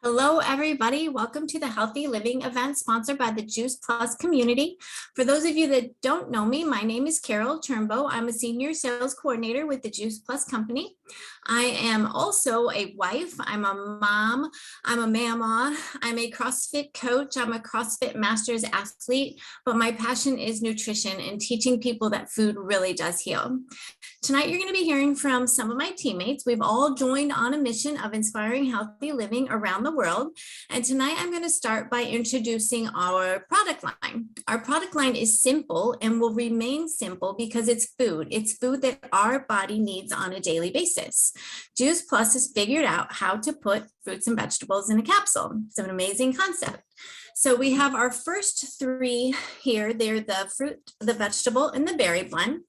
Hello, everybody. Welcome to the Healthy Living event sponsored by the Juice Plus community. For those of you that don't know me, my name is Carol Turnbow. I'm a senior sales coordinator with the Juice Plus company. I am also a wife. I'm a mom. I'm a mama. I'm a CrossFit coach. I'm a CrossFit Masters athlete, but my passion is nutrition and teaching people that food really does heal. Tonight, you're going to be hearing from some of my teammates. We've all joined on a mission of inspiring healthy living around the world. And tonight, I'm going to start by introducing our product line. Our product line is simple and will remain simple because it's food. It's food that our body needs on a daily basis. Juice Plus has figured out how to put fruits and vegetables in a capsule. It's an amazing concept. So we have our first three here. They're the fruit, the vegetable, and the berry blend.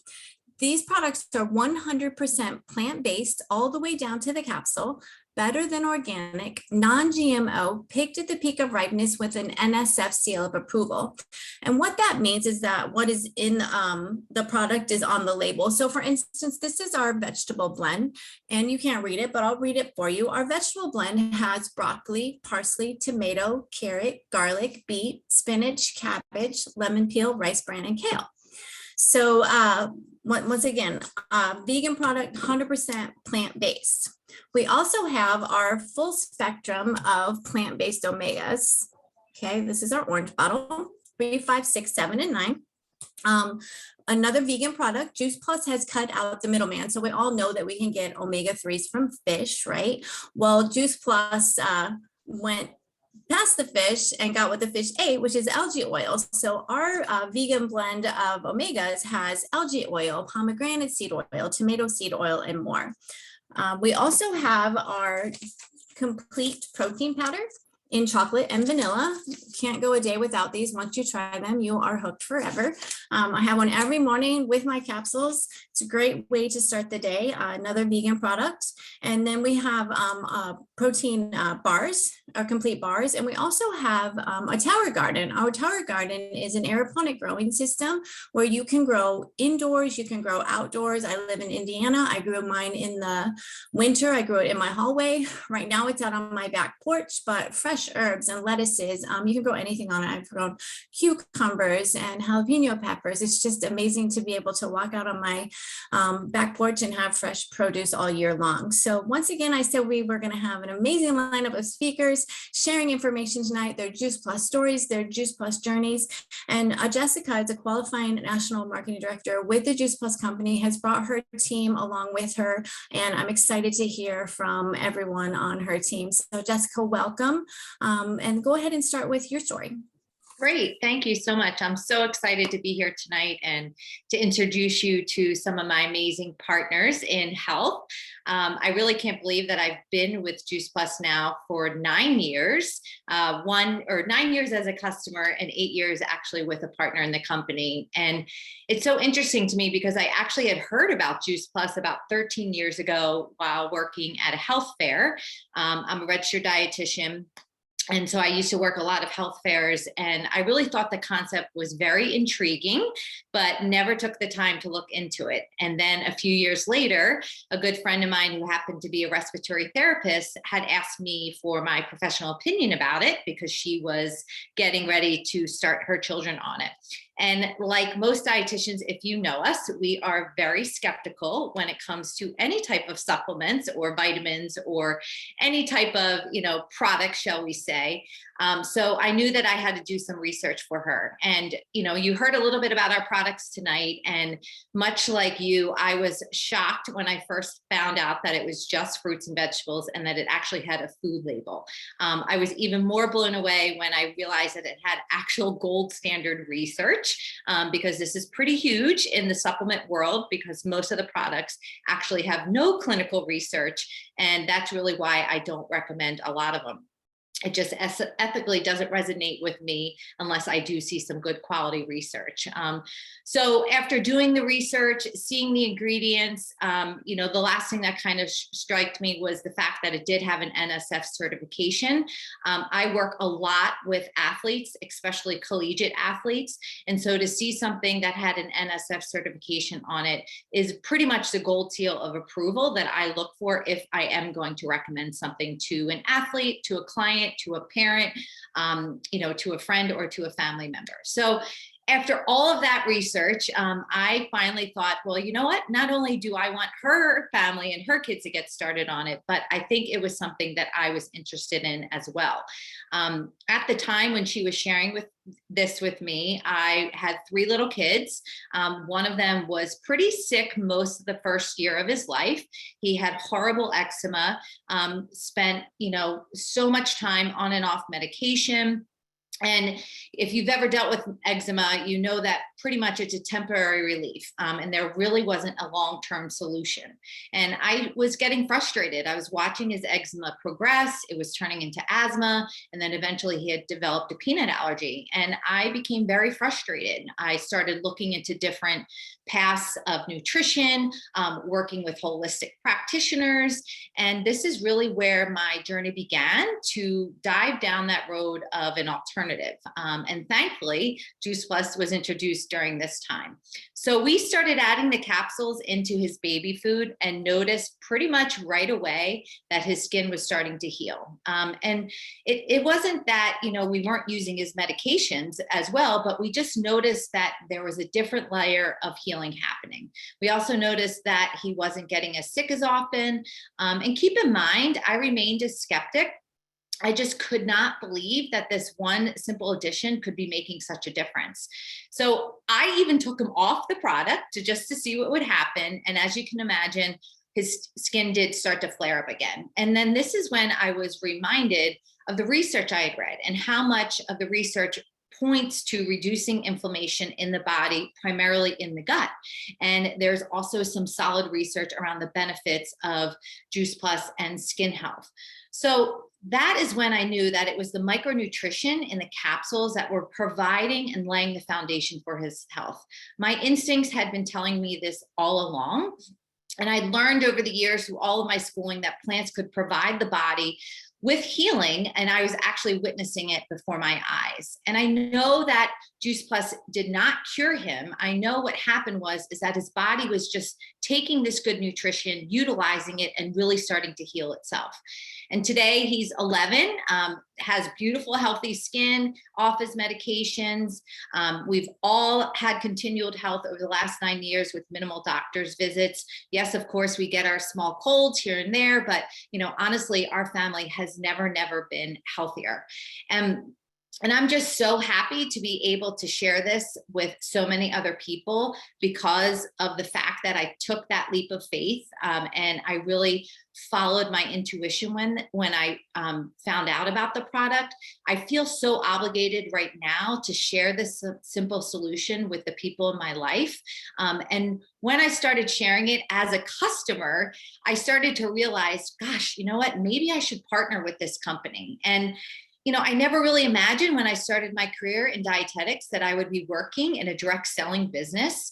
These products are 100% plant-based all the way down to the capsule, better than organic, non-GMO, picked at the peak of ripeness with an NSF seal of approval. And what that means is that what is in the product is on the label. So for instance, this is our vegetable blend, and you can't read it, but I'll read it for you. Our vegetable blend has broccoli, parsley, tomato, carrot, garlic, beet, spinach, cabbage, lemon peel, rice bran, and kale. So once again, vegan product, 100% plant-based. We also have our full spectrum of plant-based omegas. Okay, this is our orange bottle, 3, 5, 6, 7, and 9. Another vegan product, Juice Plus has cut out the middleman. So we all know that we can get omega-3s from fish, right? Well, Juice Plus went past the fish and got what the fish ate, which is algae oil. So our vegan blend of omegas has algae oil, pomegranate seed oil, tomato seed oil, and more. We also have our complete protein powder in chocolate and vanilla. Can't go a day without these. Once you try them, you are hooked forever. I have one every morning with my capsules. It's a great way to start the day. Another vegan product. And then we have protein bars, our complete bars. And we also have a tower garden. Our tower garden is an aeroponic growing system where you can grow indoors, you can grow outdoors. I live in Indiana. I grew mine in the winter. I grew it in my hallway. Right now it's out on my back porch, but fresh herbs and lettuces. You can grow anything on it. I've grown cucumbers and jalapeno peppers. It's just amazing to be able to walk out on my back porch and have fresh produce all year long. So once again, I said we were going to have an amazing lineup of speakers sharing information tonight. They're Juice Plus stories, they're Juice Plus journeys. And Jessica is a qualifying national marketing director with the Juice Plus company, has brought her team along with her. And I'm excited to hear from everyone on her team. So Jessica, welcome. And go ahead and start with your story. Great. Thank you so much. I'm so excited to be here tonight and to introduce you to some of my amazing partners in health. I really can't believe that I've been with Juice Plus now for 9 years, 9 years as a customer and 8 years actually with a partner in the company. And it's so interesting to me because I actually had heard about Juice Plus about 13 years ago while working at a health fair. I'm a registered dietitian. And so I used to work a lot of health fairs, and I really thought the concept was very intriguing, but never took the time to look into it. And then a few years later, a good friend of mine who happened to be a respiratory therapist had asked me for my professional opinion about it because she was getting ready to start her children on it. And like most dietitians, if you know us, we are very skeptical when it comes to any type of supplements or vitamins or any type of, product, shall we say. So I knew that I had to do some research for her. And, you heard a little bit about our products tonight. And much like you, I was shocked when I first found out that it was just fruits and vegetables and that it actually had a food label. I was even more blown away when I realized that it had actual gold standard research, because this is pretty huge in the supplement world because most of the products actually have no clinical research. And that's really why I don't recommend a lot of them. It just ethically doesn't resonate with me unless I do see some good quality research. So after doing the research, seeing the ingredients, the last thing that kind of struck me was the fact that it did have an NSF certification. I work a lot with athletes, especially collegiate athletes. And so to see something that had an NSF certification on it is pretty much the gold seal of approval that I look for if I am going to recommend something to an athlete, to a client, client, to a parent, to a friend or to a family member. So after all of that research, I finally thought, well, you know what? Not only do I want her family and her kids to get started on it, but I think it was something that I was interested in as well. At the time when she was sharing this with me, I had 3 little kids. One of them was pretty sick most of the first year of his life. He had horrible eczema, spent, so much time on and off medication. And if you've ever dealt with eczema, you know that pretty much it's a temporary relief. And there really wasn't a long-term solution. And I was getting frustrated. I was watching his eczema progress. It was turning into asthma. And then eventually he had developed a peanut allergy. And I became very frustrated. I started looking into different paths of nutrition, working with holistic practitioners. And this is really where my journey began to dive down that road of an alternative. And thankfully, Juice Plus was introduced during this time. So we started adding the capsules into his baby food and noticed pretty much right away that his skin was starting to heal. And it wasn't that, we weren't using his medications as well, but we just noticed that there was a different layer of healing happening. We also noticed that he wasn't getting as sick as often. And keep in mind, I remained a skeptic. I just could not believe that this one simple addition could be making such a difference. So I even took him off the product just to see what would happen. And as you can imagine, his skin did start to flare up again. And then this is when I was reminded of the research I had read and how much of the research points to reducing inflammation in the body, primarily in the gut. And there's also some solid research around the benefits of Juice Plus and skin health. So that is when I knew that it was the micronutrition in the capsules that were providing and laying the foundation for his health. My instincts had been telling me this all along. And I learned over the years through all of my schooling that plants could provide the body with healing, and I was actually witnessing it before my eyes. And I know that Juice Plus did not cure him. I know what happened is that his body was just taking this good nutrition, utilizing it, and really starting to heal itself. And today he's 11, has beautiful, healthy skin, off his medications. We've all had continued health over the last 9 years with minimal doctor's visits. Yes, of course, we get our small colds here and there, but honestly, our family has never been healthier. And I'm just so happy to be able to share this with so many other people because of the fact that I took that leap of faith, and I really followed my intuition when I found out about the product. I feel so obligated right now to share this simple solution with the people in my life. And when I started sharing it as a customer, I started to realize, gosh, you know what, maybe I should partner with this company. And I never really imagined when I started my career in dietetics that I would be working in a direct selling business,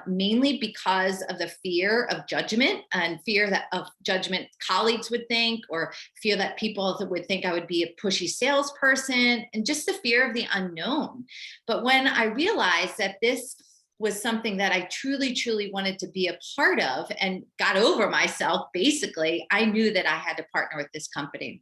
mainly because of the fear of judgment and fear of judgment colleagues would think, or fear that people would think I would be a pushy salesperson, and just the fear of the unknown. But when I realized that this was something that I truly wanted to be a part of and got over myself, basically, I knew that I had to partner with this company.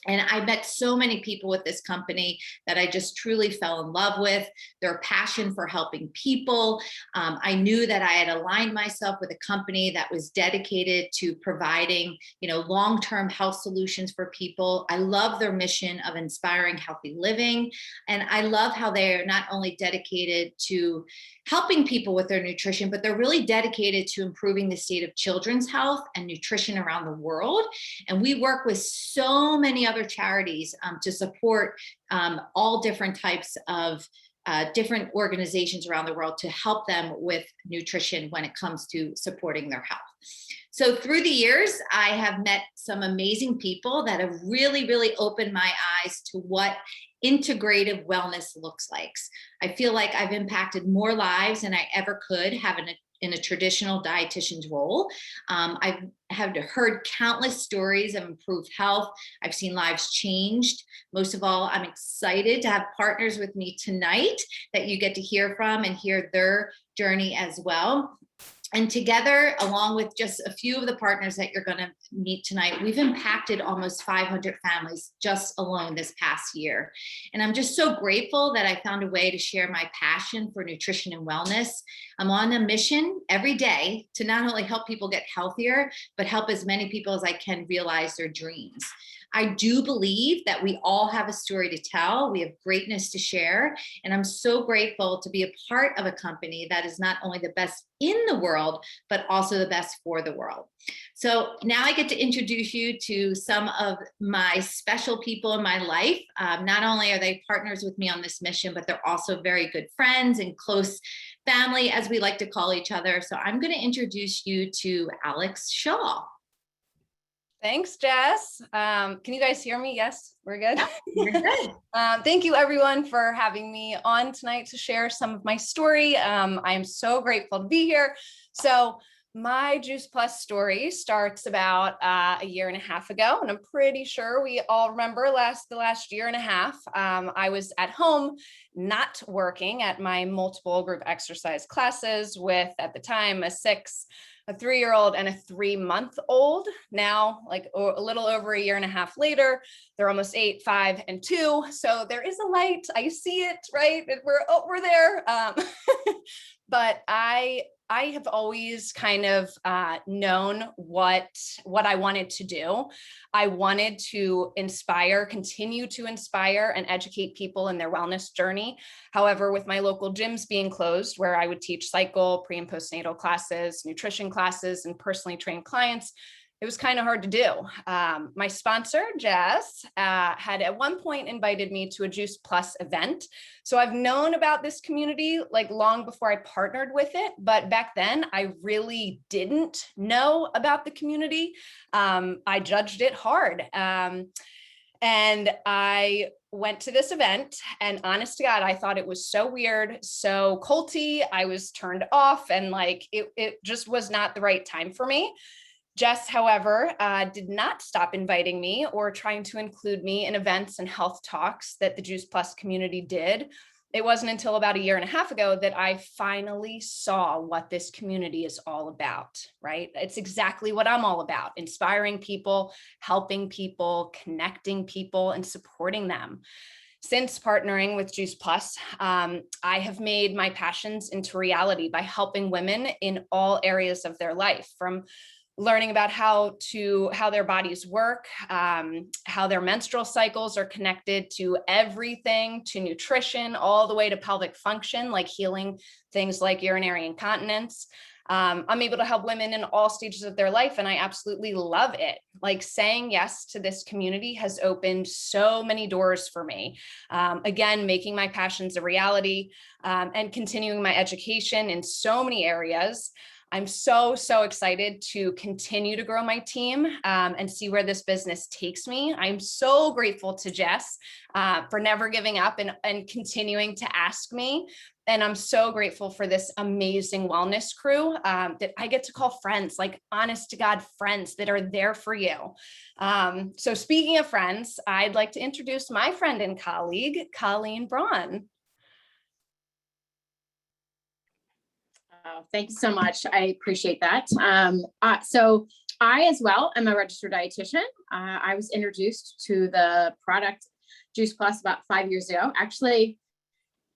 And I met so many people with this company that I just truly fell in love with, their passion for helping people. I knew that I had aligned myself with a company that was dedicated to providing, long-term health solutions for people. I love their mission of inspiring healthy living. And I love how they are not only dedicated to helping people with their nutrition, but they're really dedicated to improving the state of children's health and nutrition around the world. And we work with so many other charities to support all different types of different organizations around the world to help them with nutrition when it comes to supporting their health. So through the years, I have met some amazing people that have really opened my eyes to what integrative wellness looks like. I feel like I've impacted more lives than I ever could have in a traditional dietitian's role. I've heard countless stories of improved health. I've seen lives changed. Most of all, I'm excited to have partners with me tonight that you get to hear from and hear their journey as well. And together, along with just a few of the partners that you're going to meet tonight, we've impacted almost 500 families just alone this past year. And I'm just so grateful that I found a way to share my passion for nutrition and wellness. I'm on a mission every day to not only help people get healthier, but help as many people as I can realize their dreams. I do believe that we all have a story to tell. We have greatness to share. And I'm so grateful to be a part of a company that is not only the best in the world, but also the best for the world. So now I get to introduce you to some of my special people in my life. Not only are they partners with me on this mission, but they're also very good friends and close family, as we like to call each other. So I'm going to introduce you to Alex Shaw. Thanks, Jess. Can you guys hear me? Yes, we're good. You're good. Thank you everyone for having me on tonight to share some of my story. I'm so grateful to be here. So my Juice Plus story starts about a year and a half ago, and I'm pretty sure we all remember the last year and a half. I was at home, not working at my multiple group exercise classes with, at the time, a 3-year-old and a 3-month-old. Now, like a little over a year and a half later, they're almost 8, 5, and 2. So there is a light. I see it, right? We're there. But I have always kind of known what I wanted to do. I wanted to continue to inspire and educate people in their wellness journey. However, with my local gyms being closed, where I would teach cycle, pre and postnatal classes, nutrition classes, and personally train clients, it was kind of hard to do. My sponsor, Jess, had at one point invited me to a Juice Plus event. So I've known about this community like long before I partnered with it. But back then I really didn't know about the community. I judged it hard. And I went to this event, and honest to God, I thought it was so weird, so culty. I was turned off, and like it just was not the right time for me. Jess, however, did not stop inviting me or trying to include me in events and health talks that the Juice Plus community did. It wasn't until about a year and a half ago that I finally saw what this community is all about, right? It's exactly what I'm all about: inspiring people, helping people, connecting people, and supporting them. Since partnering with Juice Plus, I have made my passions into reality by helping women in all areas of their life, from learning about how their bodies work, how their menstrual cycles are connected to everything, to nutrition, all the way to pelvic function, like healing things like urinary incontinence. I'm able to help women in all stages of their life, and I absolutely love it. Like, saying yes to this community has opened so many doors for me. Again, making my passions a reality, and continuing my education in so many areas. I'm so excited to continue to grow my team and see where this business takes me. I'm so grateful to Jess for never giving up and continuing to ask me. And I'm so grateful for this amazing wellness crew that I get to call friends, like honest to God friends that are there for you. So speaking of friends, I'd like to introduce my friend and colleague, Colleen Braun. Thank you so much. I appreciate that. So I as well am a registered dietitian. I was introduced to the product Juice Plus about 5 years ago. Actually,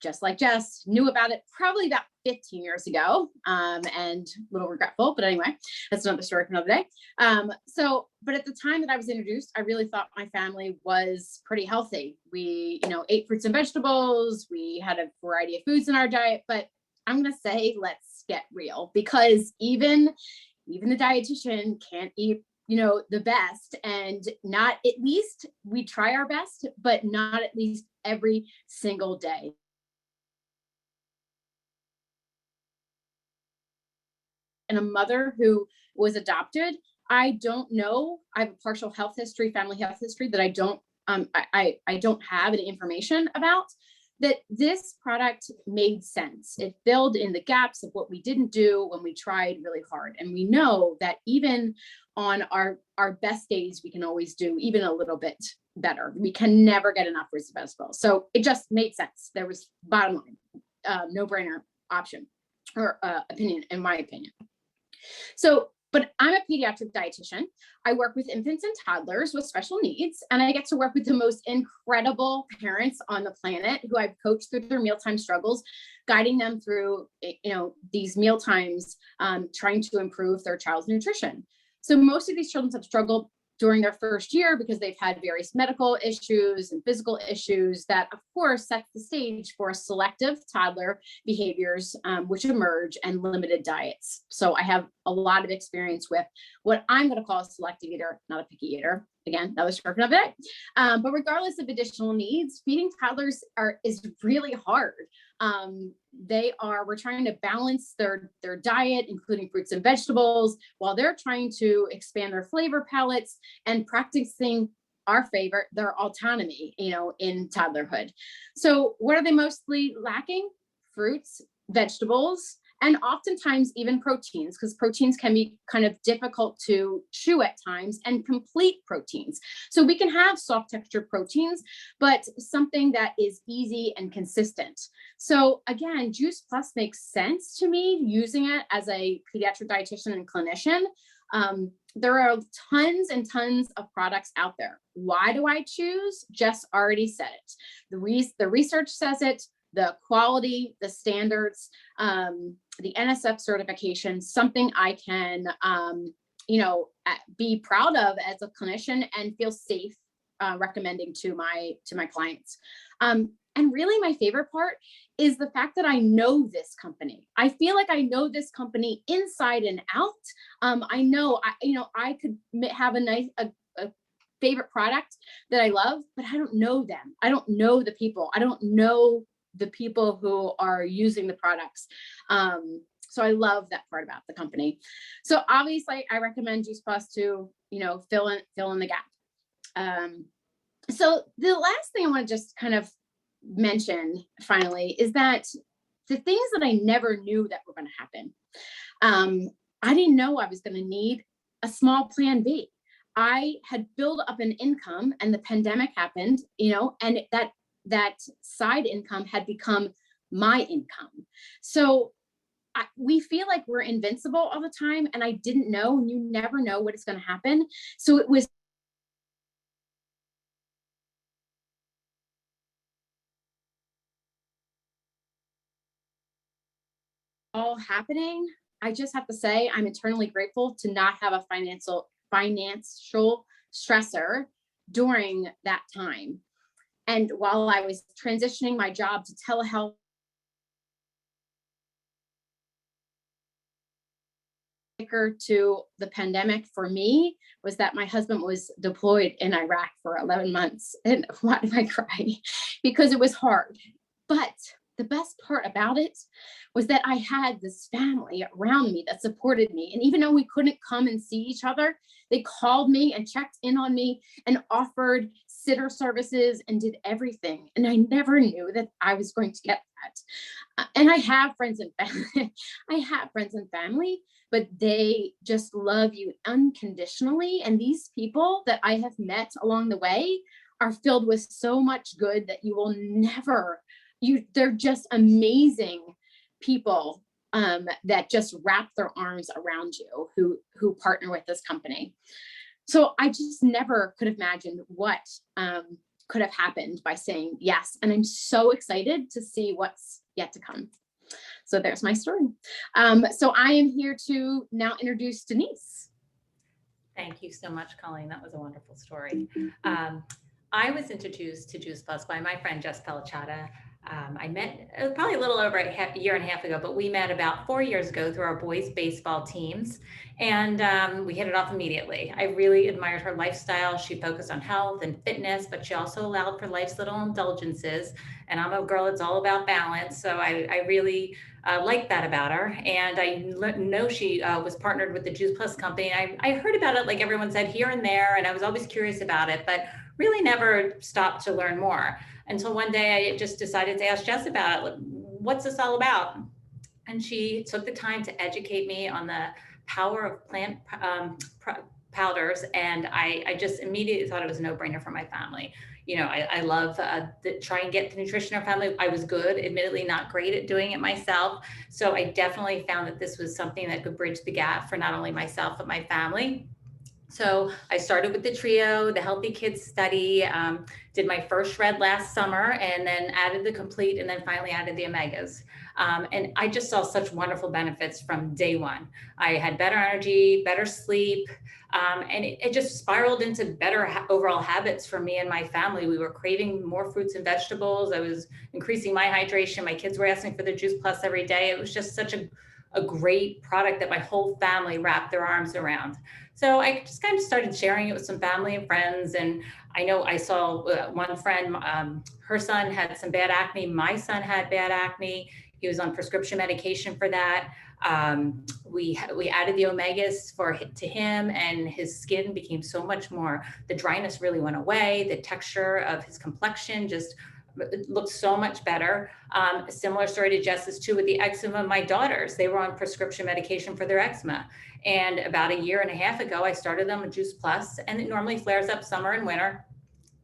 just like Jess, knew about it probably about 15 years ago, and a little regretful, but anyway, that's another story for another day. But at the time that I was introduced, I really thought my family was pretty healthy. We, ate fruits and vegetables. We had a variety of foods in our diet, but I'm going to say, let's get real, because even the dietitian can't eat, the best, and not, at least we try our best, but not at least every single day. And a mother who was adopted, I don't know. I have a partial health history, family health history that I don't have any information about. That this product made sense. It filled in the gaps of what we didn't do when we tried really hard. And we know that even on our best days, we can always do even a little bit better. We can never get enough fruits and vegetables. So it just made sense. There was, bottom line, no-brainer option or opinion, in my opinion. So, but I'm a pediatric dietitian. I work with infants and toddlers with special needs, and I get to work with the most incredible parents on the planet who I've coached through their mealtime struggles, guiding them through, these meal times, trying to improve their child's nutrition. So most of these children have struggled during their first year because they've had various medical issues and physical issues that, of course, sets the stage for selective toddler behaviors, which emerge, and limited diets. So I have a lot of experience with what I'm going to call a selective eater, not a picky eater. Again, another version of it. But regardless of additional needs, feeding toddlers is really hard. We're trying to balance their diet, including fruits and vegetables, while they're trying to expand their flavor palettes and practicing our favorite, their autonomy, in toddlerhood. So what are they mostly lacking? Fruits, vegetables, and oftentimes even proteins, because proteins can be kind of difficult to chew at times, and complete proteins. So we can have soft textured proteins, but something that is easy and consistent. So again, Juice Plus makes sense to me, using it as a pediatric dietitian and clinician. There are tons and tons of products out there. Why do I choose? Jess already said it. The research says it. The quality, the standards, the NSF certification, something I can, be proud of as a clinician and feel safe recommending to my clients. And really my favorite part is the fact that I know this company. I feel like I know this company inside and out. I could have a favorite product that I love, but I don't know them. I don't know the people. I don't know the people who are using the products. So I love that part about the company. So obviously I recommend Juice Plus to, fill in the gap. So the last thing I want to just kind of mention finally is that the things that I never knew that were going to happen. I didn't know I was going to need a small plan B. I had built up an income and the pandemic happened, and that side income had become my income. So we feel like we're invincible all the time, and I didn't know, and you never know what is going to happen. So it was all happening. I just have to say I'm eternally grateful to not have a financial stressor during that time. And while I was transitioning my job to telehealth, to the pandemic for me was that my husband was deployed in Iraq for 11 months. And why do I cry? Because it was hard. But the best part about it was that I had this family around me that supported me. And even though we couldn't come and see each other, they called me and checked in on me and offered sitter services and did everything. And I never knew that I was going to get that. And I have friends and family. But they just love you unconditionally. And these people that I have met along the way are filled with so much good that you will never, they're just amazing people that just wrap their arms around you who partner with this company. So I just never could have imagined what could have happened by saying yes. And I'm so excited to see what's yet to come. So there's my story. So I am here to now introduce Denise. Thank you so much, Colleen. That was a wonderful story. I was introduced to Juice Plus by my friend, Jess Pellicciotta. I met probably a little over a year and a half ago, but we met about 4 years ago through our boys' baseball teams. And we hit it off immediately. I really admired her lifestyle. She focused on health and fitness, but she also allowed for life's little indulgences. And I'm a girl that's all about balance. So I really like that about her. And I know she was partnered with the Juice Plus company. I heard about it, like everyone said, here and there. And I was always curious about it, but really never stopped to learn more. Until one day I just decided to ask Jess about it. What's this all about? And she took the time to educate me on the power of powders, and I just immediately thought it was a no-brainer for my family. You know, I love try and get the nutrition in our family. I was good, admittedly not great at doing it myself. So I definitely found that this was something that could bridge the gap for not only myself, but my family. So I started with the trio, the Healthy Kids study, did my first shred last summer, and then added the complete, and then finally added the omegas. And I just saw such wonderful benefits from day one. I had better energy, better sleep, and it just spiraled into better overall habits for me and my family. We were craving more fruits and vegetables. I was increasing my hydration. My kids were asking for the Juice Plus every day. It was just such a great product that my whole family wrapped their arms around. So I just kind of started sharing it with some family and friends. And I know I saw one friend, her son had some bad acne. My son had bad acne. He was on prescription medication for that. We added the omegas to him, and his skin became so much more, the dryness really went away. The texture of his complexion just looked so much better. A similar story to Jess's too with the eczema. My daughters, they were on prescription medication for their eczema. And about a year and a half ago, I started them with Juice Plus, and it normally flares up summer and winter.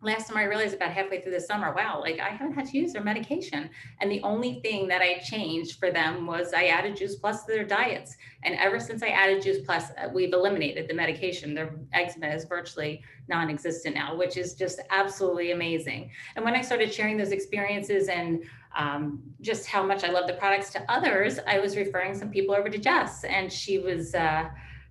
Last summer, I realized about halfway through the summer, wow, like I haven't had to use their medication. And the only thing that I changed for them was I added Juice Plus to their diets. And ever since I added Juice Plus, we've eliminated the medication. Their eczema is virtually non-existent now, which is just absolutely amazing. And when I started sharing those experiences and just how much I love the products to others, I was referring some people over to Jess, and she was,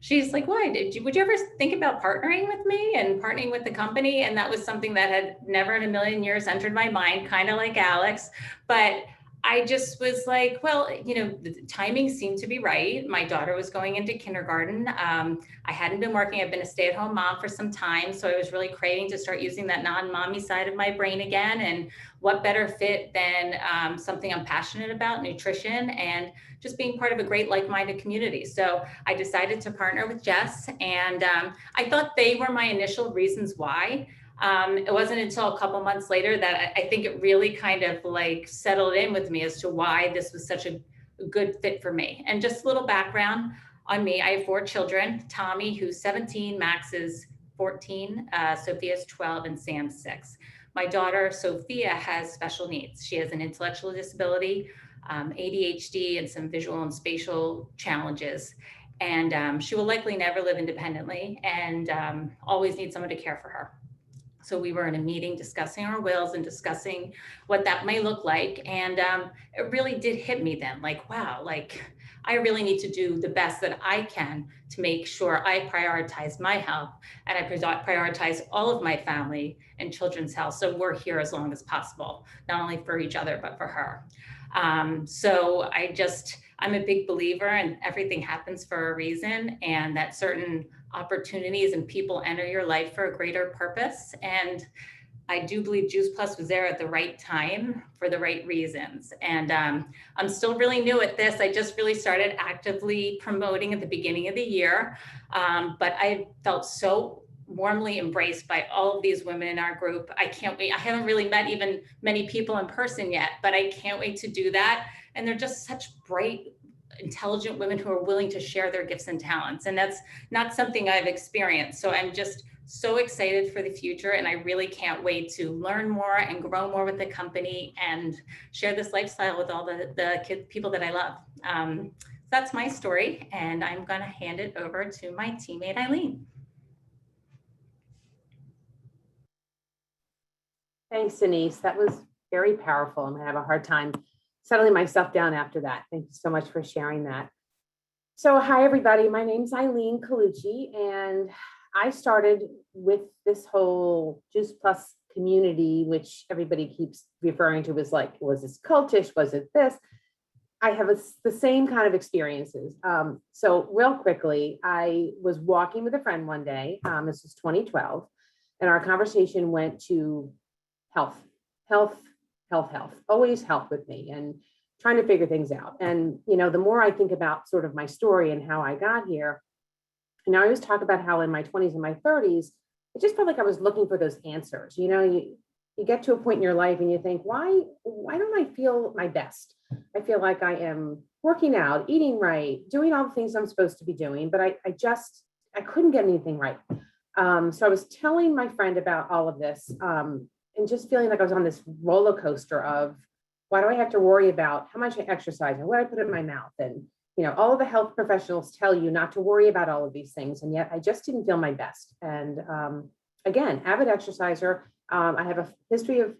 she's like, why would you ever think about partnering with me and partnering with the company? And that was something that had never in a million years entered my mind, kind of like Alex. But I just was like, well, you know, the timing seemed to be right. My daughter was going into kindergarten. I hadn't been working. I've been a stay-at-home mom for some time. So I was really craving to start using that non-mommy side of my brain again. And what better fit than something I'm passionate about, nutrition, and just being part of a great like-minded community. So I decided to partner with Jess, and I thought they were my initial reasons why. It wasn't until a couple months later that I think it really kind of like settled in with me as to why this was such a good fit for me. And just a little background on me. I have 4 children, Tommy, who's 17, Max is 14, Sophia's 12, and Sam's 6. My daughter, Sophia, has special needs. She has an intellectual disability, ADHD, and some visual and spatial challenges. And she will likely never live independently and always need someone to care for her. So we were in a meeting discussing our wills and discussing what that may look like. And it really did hit me then, like, wow, like I really need to do the best that I can to make sure I prioritize my health, and I prioritize all of my family and children's health. So we're here as long as possible, not only for each other, but for her. So I'm a big believer in everything happens for a reason, and that certain opportunities and people enter your life for a greater purpose. And I do believe Juice Plus was there at the right time for the right reasons. And I'm still really new at this. I just really started actively promoting at the beginning of the year. But I felt so warmly embraced by all of these women in our group. I can't wait. I haven't really met even many people in person yet, but I can't wait to do that. And they're just such bright, intelligent women who are willing to share their gifts and talents. And that's not something I've experienced. So I'm just so excited for the future. And I really can't wait to learn more and grow more with the company and share this lifestyle with all the people that I love. That's my story. And I'm going to hand it over to my teammate, Eileen. Thanks, Denise. That was very powerful. I'm going to have a hard time settling myself down after that. Thank you so much for sharing that. So hi, everybody. My name's Eileen Calucci, and I started with this whole Juice Plus community, which everybody keeps referring to as like, was this cultish? Was it this? I have the same kind of experiences. So real quickly, I was walking with a friend one day. This was 2012, and our conversation went to health, always health with me, and trying to figure things out. And, you know, the more I think about sort of my story and how I got here, and I always talk about how in my 20s and my 30s, it just felt like I was looking for those answers. You know, you get to a point in your life and you think, why don't I feel my best? I feel like I am working out, eating right, doing all the things I'm supposed to be doing, but I I couldn't get anything right. So I was telling my friend about all of this and just feeling like I was on this roller coaster of, why do I have to worry about how much I exercise and what I put in my mouth? And, all of the health professionals tell you not to worry about all of these things. And yet I just didn't feel my best. And again, avid exerciser. I have a history of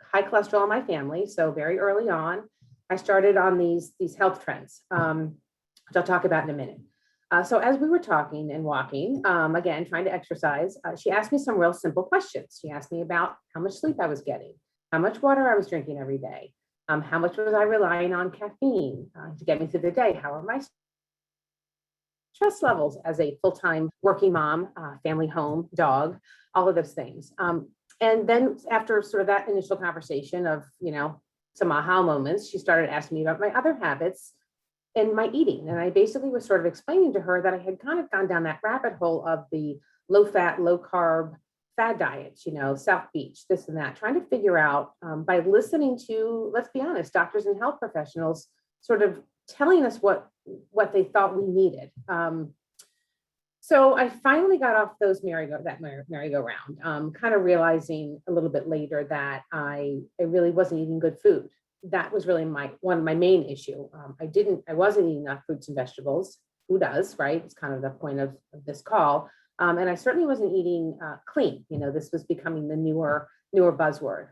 high cholesterol in my family. So very early on, I started on these health trends, which I'll talk about in a minute. So as we were talking and walking, again, trying to exercise, she asked me some real simple questions. She asked me about how much sleep I was getting, how much water I was drinking every day, how much was I relying on caffeine to get me through the day, how are my stress levels as a full-time working mom, family home, dog, all of those things. And then after sort of that initial conversation of, some aha moments, she started asking me about my other habits and my eating. And I basically was sort of explaining to her that I had kind of gone down that rabbit hole of the low fat, low carb fad diets, South Beach, this and that, trying to figure out by listening to, let's be honest, doctors and health professionals sort of telling us what they thought we needed. So I finally got off those merry-go-round, kind of realizing a little bit later that I really wasn't eating good food. That was really one of my main issue. I wasn't eating enough fruits and vegetables. Who does, right? It's kind of the point of this call. And I certainly wasn't eating clean. This was becoming the newer buzzword.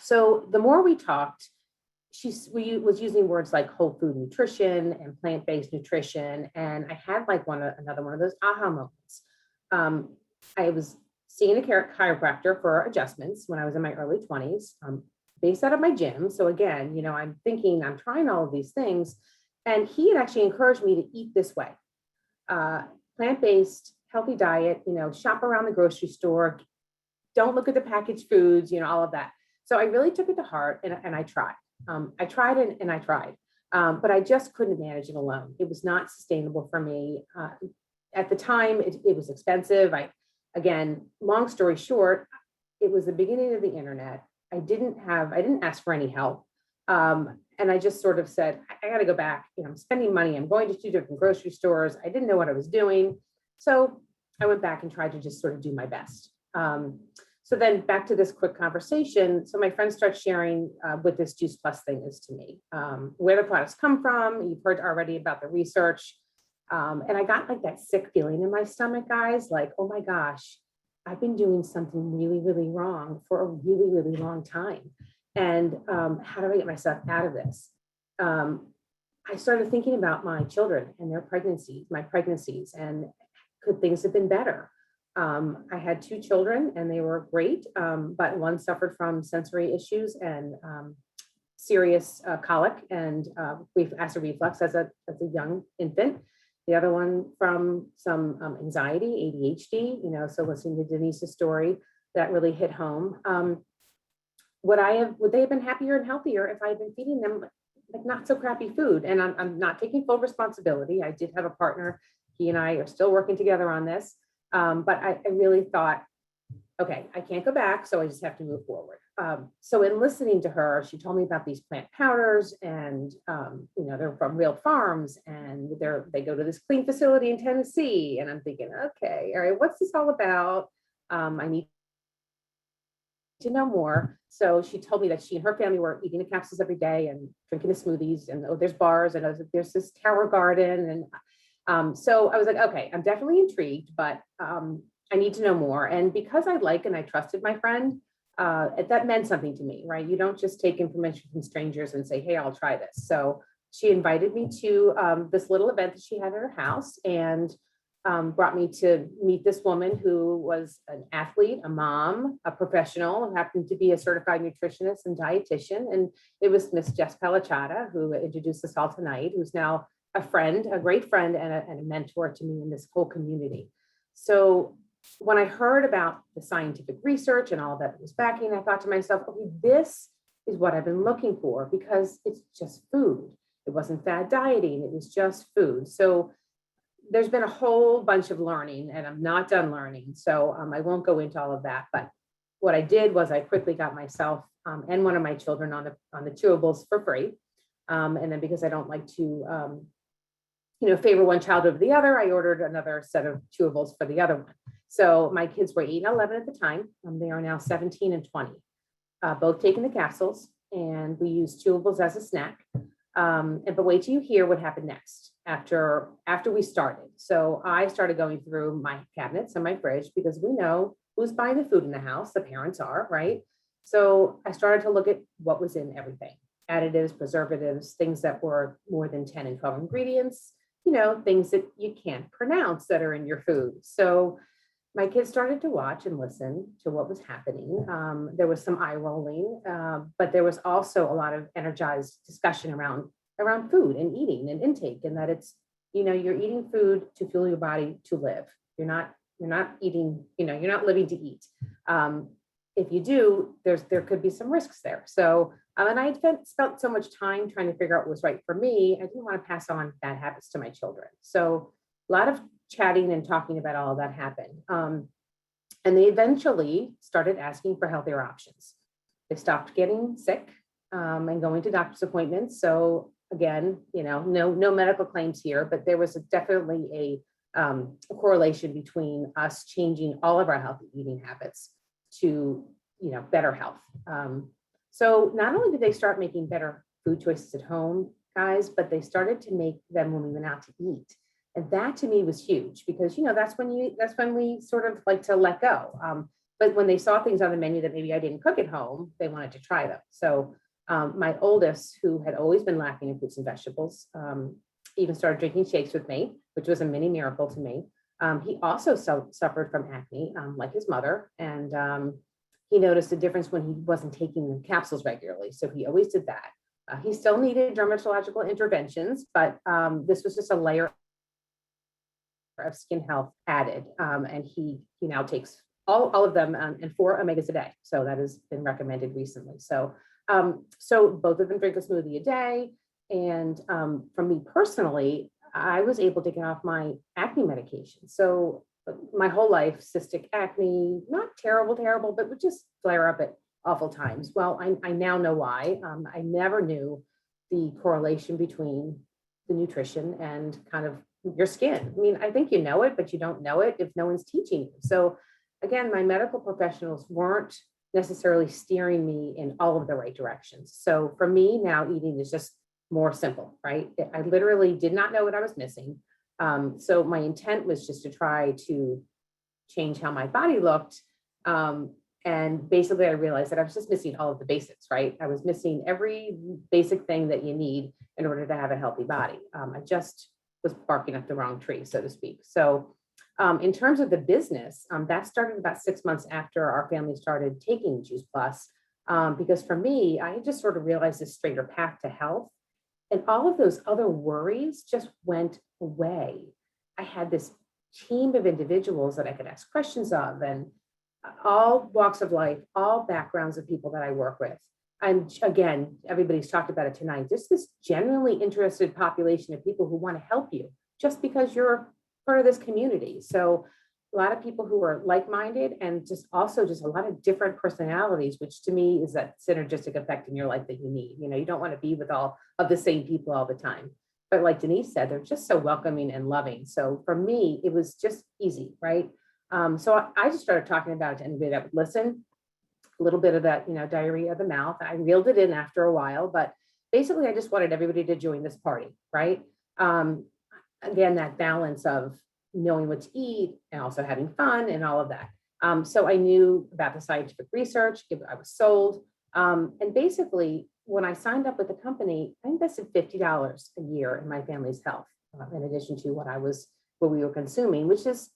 So the more we talked, we was using words like whole food nutrition and plant-based nutrition. And I had like another one of those aha moments. I was seeing a chiropractor for adjustments when I was in my early 20s, based out of my gym. So again, I'm thinking I'm trying all of these things. And he had actually encouraged me to eat this way. Plant-based, healthy diet, shop around the grocery store, don't look at the packaged foods, all of that. So I really took it to heart and I tried. I tried and I tried, but I just couldn't manage it alone. It was not sustainable for me. At the time, it was expensive. Again, long story short, it was the beginning of the internet. I didn't ask for any help. And I just sort of said, I got to go back. I'm spending money. I'm going to 2 different grocery stores. I didn't know what I was doing. So I went back and tried to just sort of do my best. So then back to this quick conversation. So my friends start sharing what this Juice Plus thing is to me, where the products come from. You've heard already about the research. And I got like that sick feeling in my stomach, guys, like, oh my gosh, I've been doing something really, really wrong for a really, really long time. And how do I get myself out of this? I started thinking about my children and their my pregnancies, and could things have been better? I had 2 children and they were great, but one suffered from sensory issues and serious colic and acid reflux as a young infant. The other one from some anxiety, ADHD, so listening to Denise's story, that really hit home. Would they have been happier and healthier if I had been feeding them like not so crappy food? And I'm not taking full responsibility. I did have a partner. He and I are still working together on this. But I really thought, okay, I can't go back, so I just have to move forward. So in listening to her, she told me about these plant powders and, they're from real farms and they go to this clean facility in Tennessee. And I'm thinking, okay, all right, what's this all about? I need to know more. So she told me that she and her family were eating the capsules every day and drinking the smoothies, and there's bars, and there's this tower garden. And so I was like, okay, I'm definitely intrigued, but I need to know more. And because I and I trusted my friend, that meant something to me, right? You don't just take information from strangers and say, hey, I'll try this. So she invited me to this little event that she had at her house, and brought me to meet this woman who was an athlete, a mom, a professional, who happened to be a certified nutritionist and dietitian. And it was Miss Jess Pellicciotta who introduced us all tonight, who's now a friend, a great friend, and a mentor to me in this whole community. So when I heard about the scientific research and all that was backing, I thought to myself, okay, this is what I've been looking for, because it's just food. It wasn't fad dieting, it was just food. So there's been a whole bunch of learning, and I'm not done learning. So I won't go into all of that. But what I did was I quickly got myself and one of my children on the chewables for free. And then because I don't like to favor one child over the other, I ordered another set of chewables for the other one. So my kids were 8 and 11 at the time. They are now 17 and 20, both taking the capsules, and we use chewables as a snack. But wait till you hear what happened next after we started. So I started going through my cabinets and my fridge, because we know who's buying the food in the house. The parents are, right? So I started to look at what was in everything: additives, preservatives, things that were more than 10 and 12 ingredients, things that you can't pronounce that are in your food. So my kids started to watch and listen to what was happening. There was some eye rolling, but there was also a lot of energized discussion around food and eating and intake, and that it's, you're eating food to fuel your body to live. You're not eating, you're not living to eat. If you do, there could be some risks there. So, and I spent so much time trying to figure out what was right for me. I didn't want to pass on bad habits to my children. So a lot of chatting and talking about all of that happened. And they eventually started asking for healthier options. They stopped getting sick and going to doctor's appointments. So again, no medical claims here, but there was definitely a correlation between us changing all of our healthy eating habits to, better health. So not only did they start making better food choices at home, guys, but they started to make them when we went out to eat. And that to me was huge, because, that's when we sort of like to let go. But when they saw things on the menu that maybe I didn't cook at home, they wanted to try them. So my oldest, who had always been lacking in fruits and vegetables, even started drinking shakes with me, which was a mini miracle to me. He also suffered from acne, like his mother. And he noticed a difference when he wasn't taking the capsules regularly. So he always did that. He still needed dermatological interventions, but this was just a layer of skin health added. And he now takes all of them and 4 omegas a day. So that has been recommended recently. So both of them drink a smoothie a day. And for me personally, I was able to get off my acne medication. So my whole life, cystic acne, not terrible, but would just flare up at awful times. Well, I now know why. I never knew the correlation between the nutrition and kind of your skin. I mean, I think you know it, but you don't know it if no one's teaching you. So again, my medical professionals weren't necessarily steering me in all of the right directions. So for me now, eating is just more simple, right? I literally did not know what I was missing. So my intent was just to try to change how my body looked. And basically I realized that I was just missing all of the basics, right? I was missing every basic thing that you need in order to have a healthy body. I just was barking up the wrong tree, so to speak. So in terms of the business, that started about 6 months after our family started taking Juice Plus, because for me, I just sort of realized this straighter path to health. And all of those other worries just went away. I had this team of individuals that I could ask questions of, and all walks of life, all backgrounds of people that I work with. And again, everybody's talked about it tonight, just this genuinely interested population of people who want to help you just because you're part of this community. So a lot of people who are like-minded, and just also just a lot of different personalities, which to me is that synergistic effect in your life that you need. You don't want to be with all of the same people all the time. But like Denise said, they're just so welcoming and loving. So for me, it was just easy, right? So I just started talking about it to anybody that would listen. A little bit of that, diarrhea of the mouth. I reeled it in after a while, but basically I just wanted everybody to join this party, right? Again, that balance of knowing what to eat and also having fun and all of that. So I knew about the scientific research, I was sold. And basically when I signed up with the company, I invested $50 a year in my family's health, in addition to what we were consuming, which is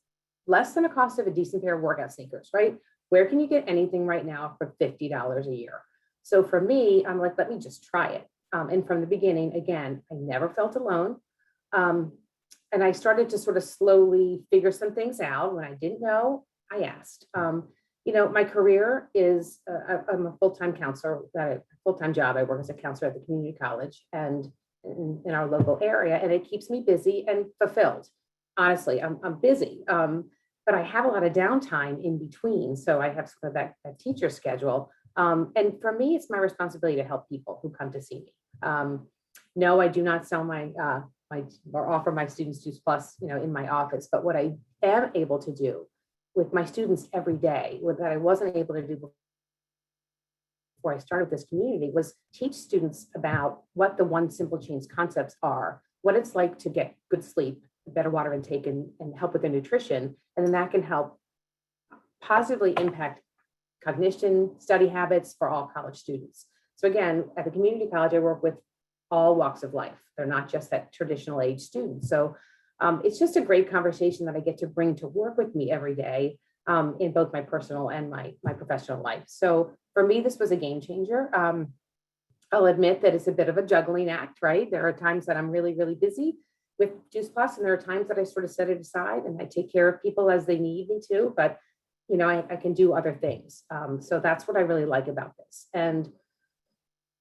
less than the cost of a decent pair of workout sneakers, right? Where can you get anything right now for $50 a year? So for me, I'm like, let me just try it. And from the beginning, again, I never felt alone. And I started to sort of slowly figure some things out. When I didn't know, I asked. My career is, I'm a full-time counselor, got a full-time job. I work as a counselor at the community college and in our local area, and it keeps me busy and fulfilled. Honestly, I'm busy, but I have a lot of downtime in between. So I have sort of that teacher schedule. And for me, it's my responsibility to help people who come to see me. No, I do not sell my or offer my students Juice Plus, in my office. But what I am able to do with my students every day, what that I wasn't able to do before I started this community, was teach students about what the one simple change concepts are, what it's like to get good sleep, better water intake, and help with their nutrition. And then that can help positively impact cognition, study habits for all college students. So again, at the community college, I work with all walks of life. They're not just that traditional age students. So it's just a great conversation that I get to bring to work with me every day, in both my personal and my professional life. So for me, this was a game changer. I'll admit that it's a bit of a juggling act, right? There are times that I'm really, really busy with Juice Plus, and there are times that I sort of set it aside and I take care of people as they need me to, but I can do other things. So that's what I really like about this. And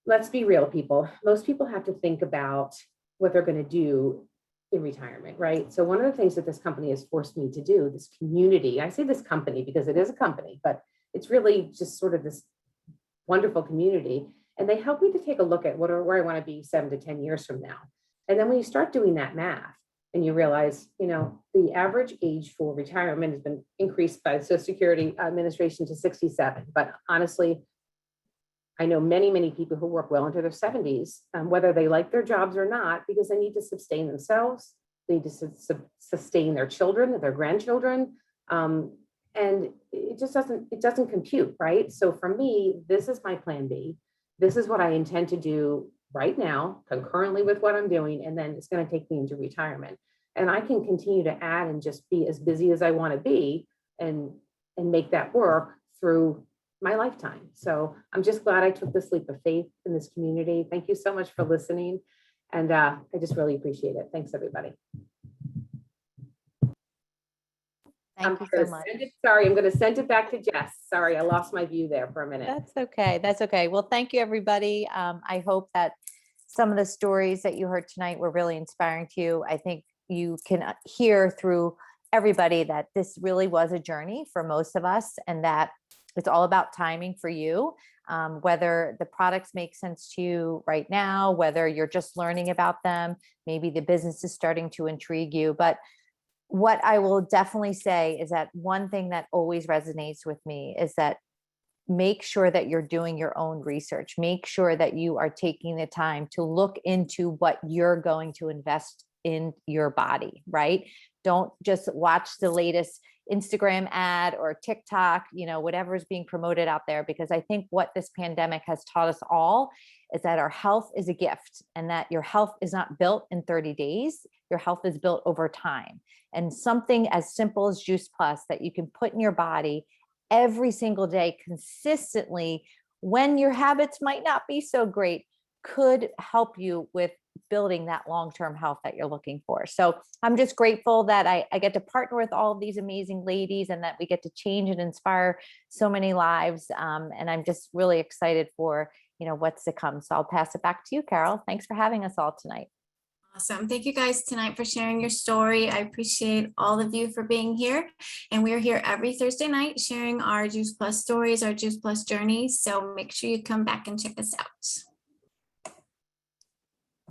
let's be real, people. Most people have to think about what they're going to do in retirement, right? So one of the things that this company has forced me to do, this community, I say this company because it is a company, but it's really just sort of this wonderful community. And they help me to take a look at where I want to be 7 to 10 years from now. And then when you start doing that math and you realize, the average age for retirement has been increased by the Social Security Administration to 67. But honestly, I know many, many people who work well into their 70s, whether they like their jobs or not, because they need to sustain themselves, they need to sustain their children, their grandchildren, and it just doesn't compute, right? So for me, this is my plan B. This is what I intend to do right now, concurrently with what I'm doing, and then it's going to take me into retirement. And I can continue to add and just be as busy as I want to be and make that work through my lifetime. So I'm just glad I took this leap of faith in this community. Thank you so much for listening. And I just really appreciate it. Thanks, everybody. Thank you so much. Sorry, I'm going to send it back to Jess. Sorry, I lost my view there for a minute. That's okay. That's okay. Well, thank you, everybody. I hope that some of the stories that you heard tonight were really inspiring to you. I think you can hear through everybody that this really was a journey for most of us, and that it's all about timing for you, whether the products make sense to you right now, whether you're just learning about them, maybe the business is starting to intrigue you. But what I will definitely say is that one thing that always resonates with me is that make sure that you're doing your own research. Make sure that you are taking the time to look into what you're going to invest in your body, right? Don't just watch the latest Instagram ad or TikTok, whatever is being promoted out there, because I think what this pandemic has taught us all is that our health is a gift, and that your health is not built in 30 days. Your health is built over time. And something as simple as Juice Plus that you can put in your body every single day consistently, when your habits might not be so great, could help you with building that long-term health that you're looking for. So I'm just grateful that I get to partner with all of these amazing ladies, and that we get to change and inspire so many lives. And I'm just really excited for, what's to come. So I'll pass it back to you, Carol. Thanks for having us all tonight. Awesome. Thank you guys tonight for sharing your story. I appreciate all of you for being here. And we're here every Thursday night sharing our Juice Plus stories, our Juice Plus journeys. So make sure you come back and check us out.